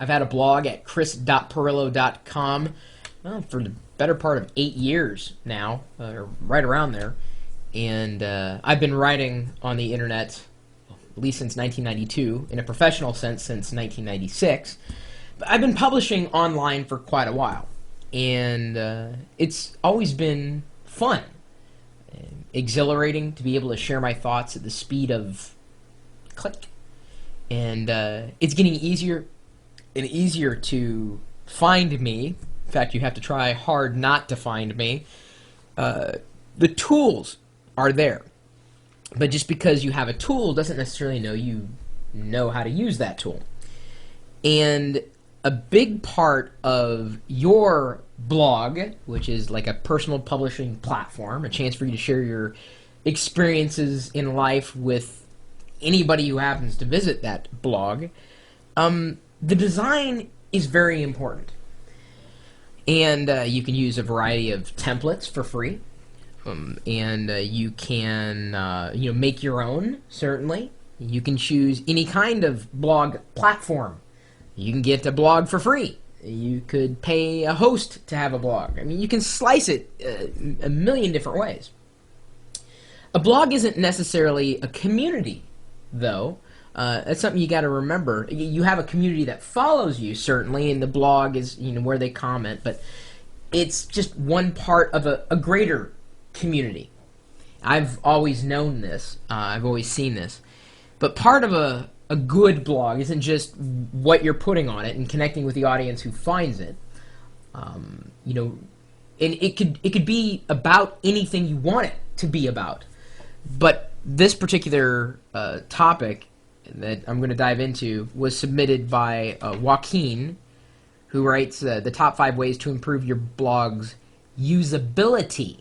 I've had a blog at chris.perillo.com for the better part of 8 years now, or right around there. And I've been writing on the internet at least since 1992, in a professional sense since 1996. But I've been publishing online for quite a while, and it's always been fun, and exhilarating to be able to share my thoughts at the speed of click. And it's getting easier and easier to find me. In fact, you have to try hard not to find me. The tools are there. But just because you have a tool doesn't necessarily know how to use that tool. And a big part of your blog, which is like a personal publishing platform, a chance for you to share your experiences in life with anybody who happens to visit that blog, the design is very important. And you can use a variety of templates for free. And you can make your own, certainly. You can choose any kind of blog platform. You can get a blog for free. You could pay a host to have a blog. I mean, you can slice it a million different ways. A blog isn't necessarily a community, though. That's something you got to remember. You have a community that follows you, certainly, and the blog is where they comment, but it's just one part of a greater community. I've always known this. I've always seen this. But part of a good blog isn't just what you're putting on it and connecting with the audience who finds it. And it could be about anything you want it to be about. But this particular topic that I'm going to dive into was submitted by Joaquin, who writes the top 5 ways to improve your blog's usability.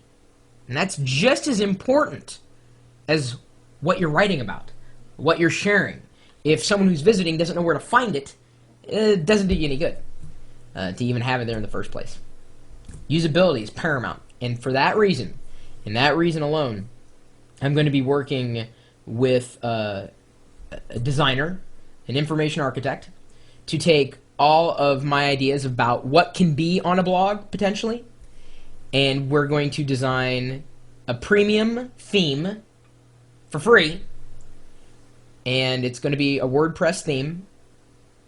And that's just as important as what you're writing about, what you're sharing. If someone who's visiting doesn't know where to find it, it doesn't do you any good to even have it there in the first place. Usability is paramount. And for that reason, and that reason alone, I'm going to be working with a designer, an information architect, to take all of my ideas about what can be on a blog, potentially, and we're going to design a premium theme for free, and it's going to be a WordPress theme.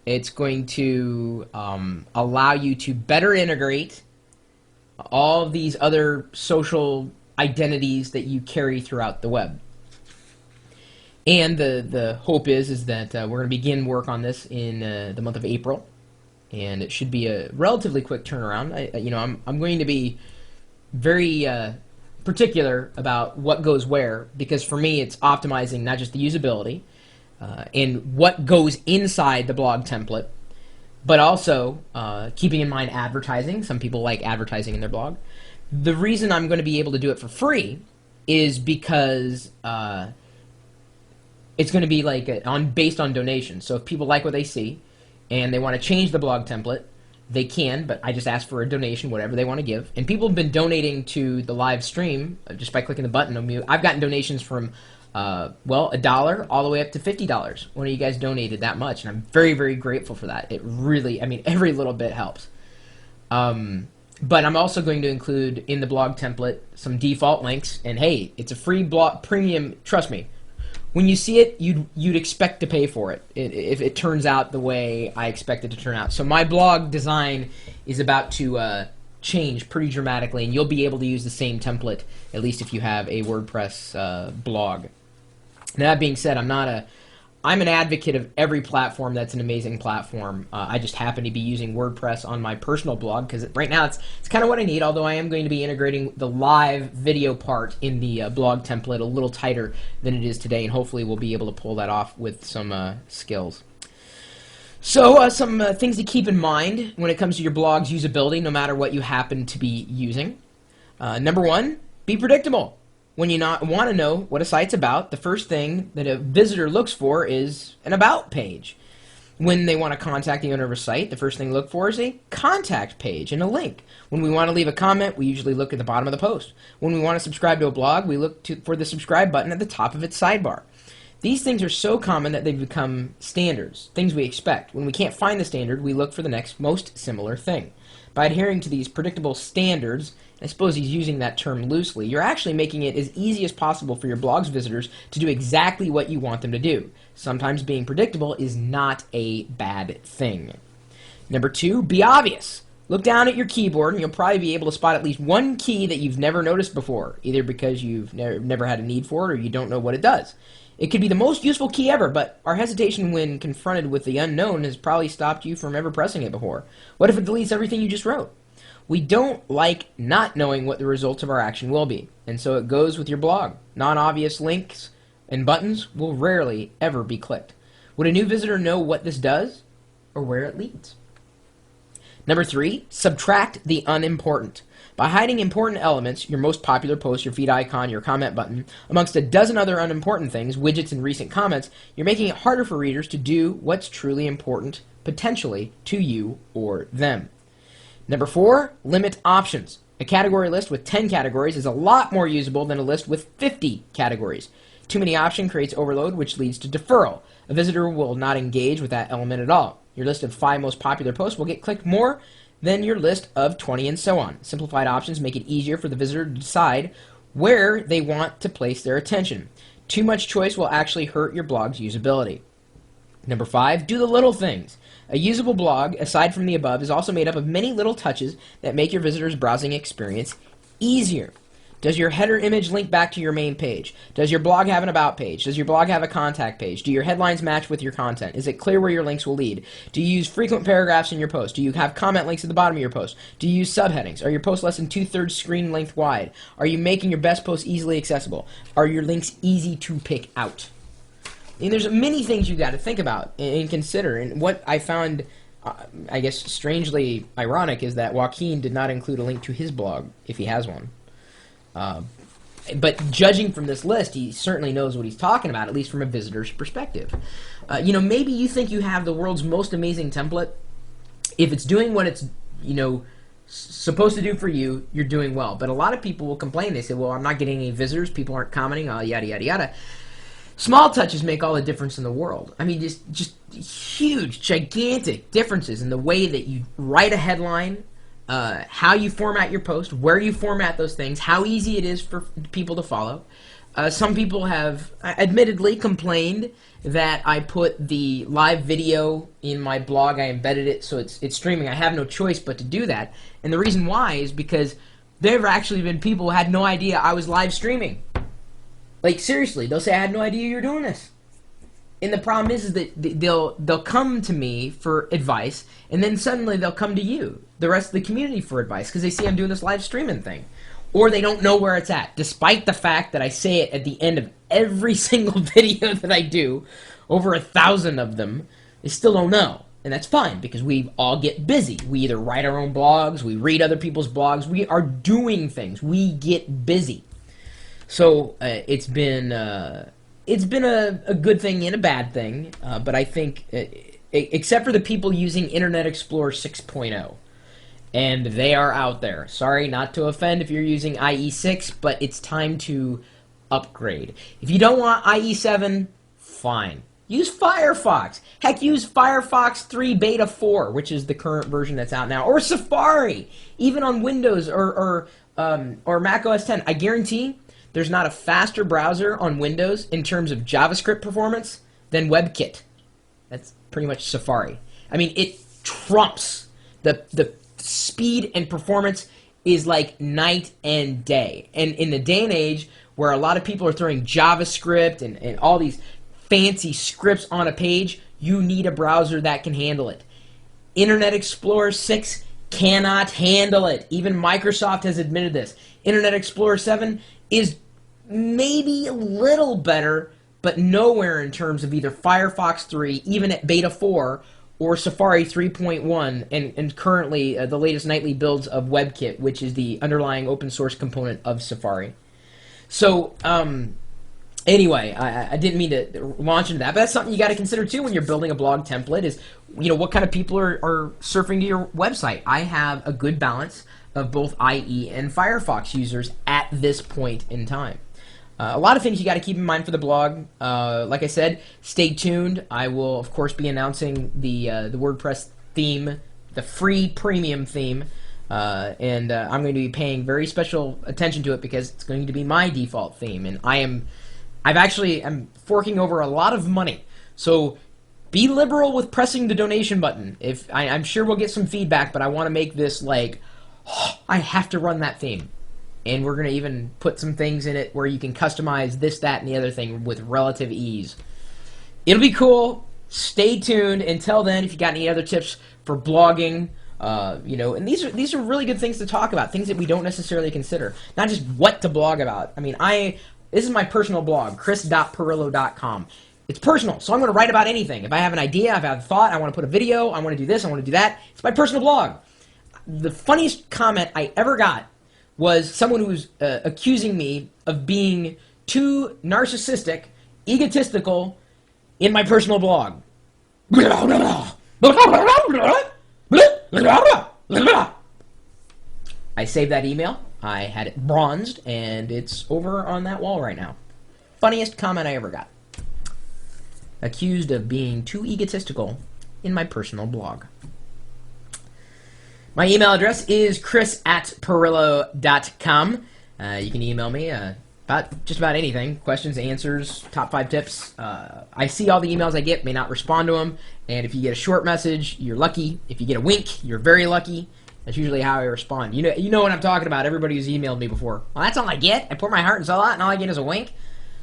It's going to allow you to better integrate all of these other social identities that you carry throughout the web. And the hope is that we're going to begin work on this in the month of April, and it should be a relatively quick turnaround. I'm going to be very particular about what goes where, because for me it's optimizing not just the usability and what goes inside the blog template, but also keeping in mind advertising. Some people like advertising in their blog. The reason I'm going to be able to do it for free is because it's going to be like based on donations. So if people like what they see and they want to change the blog template, they can, but I just ask for a donation, whatever they want to give. And people have been donating to the live stream just by clicking the button. I've gotten donations from, $1 all the way up to $50. One of you guys donated that much, and I'm very, very grateful for that. It really, every little bit helps. But I'm also going to include in the blog template some default links. And hey, it's a free blog premium. Trust me, when you see it, you'd expect to pay for it if it turns out the way I expect it to turn out. So my blog design is about to change pretty dramatically, and you'll be able to use the same template, at least if you have a WordPress blog. Now, that being said, I'm an advocate of every platform that's an amazing platform. I just happen to be using WordPress on my personal blog because right now it's kind of what I need, although I am going to be integrating the live video part in the blog template a little tighter than it is today, and hopefully we'll be able to pull that off with some skills. So some things to keep in mind when it comes to your blog's usability, no matter what you happen to be using. Number 1, be predictable. When you want to know what a site's about, the first thing that a visitor looks for is an about page. When they want to contact the owner of a site, the first thing to look for is a contact page and a link. When we want to leave a comment, we usually look at the bottom of the post. When we want to subscribe to a blog, we look for the subscribe button at the top of its sidebar. These things are so common that they've become standards, things we expect. When we can't find the standard, we look for the next most similar thing. By adhering to these predictable standards, I suppose he's using that term loosely, you're actually making it as easy as possible for your blog's visitors to do exactly what you want them to do. Sometimes being predictable is not a bad thing. Number 2, be obvious. Look down at your keyboard and you'll probably be able to spot at least one key that you've never noticed before, either because you've never had a need for it or you don't know what it does. It could be the most useful key ever, but our hesitation when confronted with the unknown has probably stopped you from ever pressing it before. What if it deletes everything you just wrote? We don't like not knowing what the results of our action will be, and so it goes with your blog. Non-obvious links and buttons will rarely ever be clicked. Would a new visitor know what this does or where it leads? Number 3, subtract the unimportant. By hiding important elements, your most popular post, your feed icon, your comment button, amongst a dozen other unimportant things, widgets and recent comments, you're making it harder for readers to do what's truly important, potentially, to you or them. Number 4, limit options. A category list with 10 categories is a lot more usable than a list with 50 categories. Too many options creates overload, which leads to deferral. A visitor will not engage with that element at all. Your list of 5 most popular posts will get clicked more than your list of 20 and so on. Simplified options make it easier for the visitor to decide where they want to place their attention. Too much choice will actually hurt your blog's usability. Number 5, do the little things. A usable blog, aside from the above, is also made up of many little touches that make your visitor's browsing experience easier. Does your header image link back to your main page? Does your blog have an about page? Does your blog have a contact page? Do your headlines match with your content? Is it clear where your links will lead? Do you use frequent paragraphs in your post? Do you have comment links at the bottom of your post? Do you use subheadings? Are your posts less than 2/3 screen length wide? Are you making your best posts easily accessible? Are your links easy to pick out? And there's many things you got to think about and consider. And what I found, I guess, strangely ironic is that Joaquin did not include a link to his blog, if he has one. But judging from this list, he certainly knows what he's talking about, at least from a visitor's perspective. Maybe you think you have the world's most amazing template. If it's doing what it's, supposed to do for you, you're doing well. But a lot of people will complain. They say, well, I'm not getting any visitors. People aren't commenting, yada, yada, yada. Small touches make all the difference in the world. I mean, just huge, gigantic differences in the way that you write a headline, how you format your post, where you format those things, how easy it is for people to follow. Some people have admittedly complained that I put the live video in my blog. I embedded it so it's streaming. I have no choice but to do that. And the reason why is because there have actually been people who had no idea I was live streaming. Like, seriously, they'll say, I had no idea you were doing this. And the problem is that they'll come to me for advice, and then suddenly they'll come to you, the rest of the community, for advice, because they see I'm doing this live streaming thing. Or they don't know where it's at, despite the fact that I say it at the end of every single video that I do, over 1,000 of them, they still don't know. And that's fine, because we all get busy. We either write our own blogs, we read other people's blogs, we are doing things. We get busy. So it's been a good thing and a bad thing, but I think, except for the people using Internet Explorer 6.0, and they are out there. Sorry not to offend if you're using IE6, but it's time to upgrade. If you don't want IE7, fine. Use Firefox. Heck, use Firefox 3 Beta 4, which is the current version that's out now, or Safari, even on Windows or Mac OS X. I guarantee there's not a faster browser on Windows in terms of JavaScript performance than WebKit. That's pretty much Safari. I mean, it trumps. The speed and performance is like night and day. And in the day and age where a lot of people are throwing JavaScript and all these fancy scripts on a page, you need a browser that can handle it. Internet Explorer 6 cannot handle it. Even Microsoft has admitted this. Internet Explorer 7 is maybe a little better, but nowhere in terms of either Firefox 3, even at Beta 4, or Safari 3.1, and currently the latest nightly builds of WebKit, which is the underlying open source component of Safari. So, anyway, I didn't mean to launch into that, but that's something you got to consider too when you're building a blog template is, what kind of people are surfing to your website. I have a good balance of both IE and Firefox users at this point in time. A lot of things you got to keep in mind for the blog. Like I said, stay tuned. I will, of course, be announcing the WordPress theme, the free premium theme, and I'm going to be paying very special attention to it because it's going to be my default theme, and I'm forking over a lot of money. So be liberal with pressing the donation button. I'm sure we'll get some feedback, but I want to make this like, oh, I have to run that theme. And we're going to even put some things in it where you can customize this, that, and the other thing with relative ease. It'll be cool. Stay tuned. Until then, if you got any other tips for blogging, and these are really good things to talk about, things that we don't necessarily consider. Not just what to blog about. I mean, this is my personal blog, chris.pirillo.com. It's personal, so I'm going to write about anything. If I have an idea, I've had a thought, I want to put a video, I want to do this, I want to do that. It's my personal blog. The funniest comment I ever got was someone who was accusing me of being too narcissistic, egotistical in my personal blog. I saved that email. I had it bronzed, and it's over on that wall right now. Funniest comment I ever got. Accused of being too egotistical in my personal blog. My email address is chris@pirillo.com. You can email me about just about anything. Questions, answers, top 5 tips. I see all the emails I get, may not respond to them. And if you get a short message, you're lucky. If you get a wink, you're very lucky. That's usually how I respond. You know what I'm talking about. Everybody who's emailed me before. Well, that's all I get. I pour my heart and soul out, and all I get is a wink.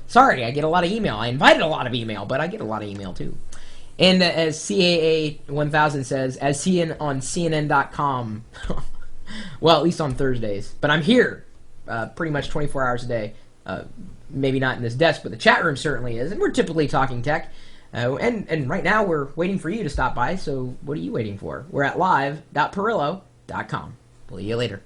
Sorry, I get a lot of email. I invited a lot of email, but I get a lot of email too. And as CAA 1000 says, as seen on CNN.com, well, at least on Thursdays. But I'm here pretty much 24 hours a day. Maybe not in this desk, but the chat room certainly is. And we're typically talking tech. And right now we're waiting for you to stop by, so what are you waiting for? We're at live.pirillo.com. We'll see you later.